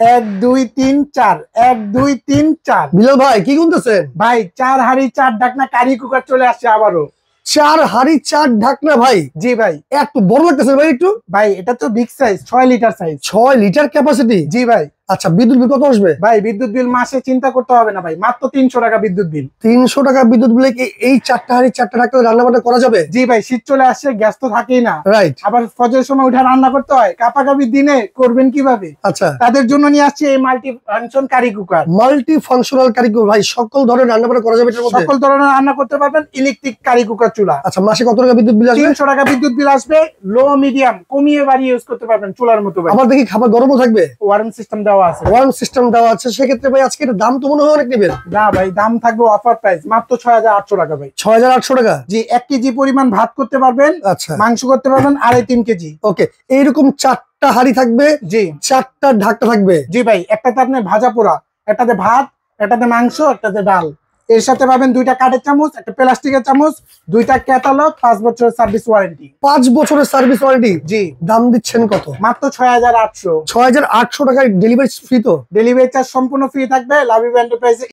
1 2 3 4 1 2 3 4। বিলাল ভাই কি গুনতেছেন? ভাই 4 হাড়ি 4 ঢাকনা কারি কুকার চলে আসছে আবারও। 4 হাড়ি 4 ঢাকনা ভাই। জি ভাই। এত বড় লাগতেছে ভাই একটু। ভাই এটা তো big size, 6 litre size. 6 litre capacity. জি ভাই। আচ্ছা, বিদ্যুৎ বিল কত আসবে? ভাই বিদ্যুৎ বিল মাসে চিন্তা করতে হবে না ভাই, মাত্র 300 টাকা বিদ্যুৎ বিল। 300 টাকা বিদ্যুৎ বিলে কি এই 4টা হাড়ি 4টা ঢাকনা রান্না বান্না করা যাবে? জি ভাই, শীত চলে আসছে, গ্যাস তো থাকেই না। রাইট। আবার ফজরের সময় উঠে রান্না করতে হয়, কাপাকাপি দিনে করবেন কিভাবে? আচ্ছা, তাদের জন্য নিয়ে আসছে এই multi function curry cooker. Multi functional curry cooker ভাই, সকল ধরনের রান্না বান্না করা যাবে এটার মধ্যে? সকল ধরনের রান্না করতে পারবেন, ইলেকট্রিক কারি কুকার চুলা। আচ্ছা, মাসে কত টাকা বিদ্যুৎ বিল আসবে? 300 টাকা বিদ্যুৎ বিল আসবে। লো মিডিয়াম কমিয়ে বাড়িয়ে ইউজ করতে পারবেন চুলার মতো ভাই। আবার দেখি খাবার গরমও থাকবে। ওয়ারেন্ট সিস্টেম দেওয়া আছে। ওয়ারেন্ট সিস্টেম দেওয়া আছে। সেক্ষেত্রে ভাই আজকে এর দাম তো মনে হয় অনেক নেবেন। না ভাই, দাম থাকবে অফার প্রাইস, মাত্র 6800 টাকা ভাই। 6800 টাকা। জি, 1 কেজি পরিমাণ ভাত করতে পারবেন। আচ্ছা, মাংস করতে পারবেন 2.5-3 কেজি। ওকে। এইরকম 4টা হাড়ি থাকবে। জি 4টা ঢাকনা থাকবে। জি ভাই, একটাতে আপনি ভাজা পোড়া, একটাতে ভাত, একটাতে মাংস, একটাতে ডাল। এর সাথে পাবেন 2টা কাঠের চামচ, একটা প্লাস্টিকের চামচ, 2টা ক্যাটালগ, 5 বছরের সার্ভিস ওয়ারেন্টি। 5 বছরের সার্ভিস ওয়ারেন্টি। জি। দাম দিচ্ছেন কত? মাত্র 6800। 6800 টাকায় ডেলিভারি ফ্রি তো? ডেলিভারি চার্জ সম্পূর্ণ ফ্রি থাকবে। Love you এন্টারপ্রাইজে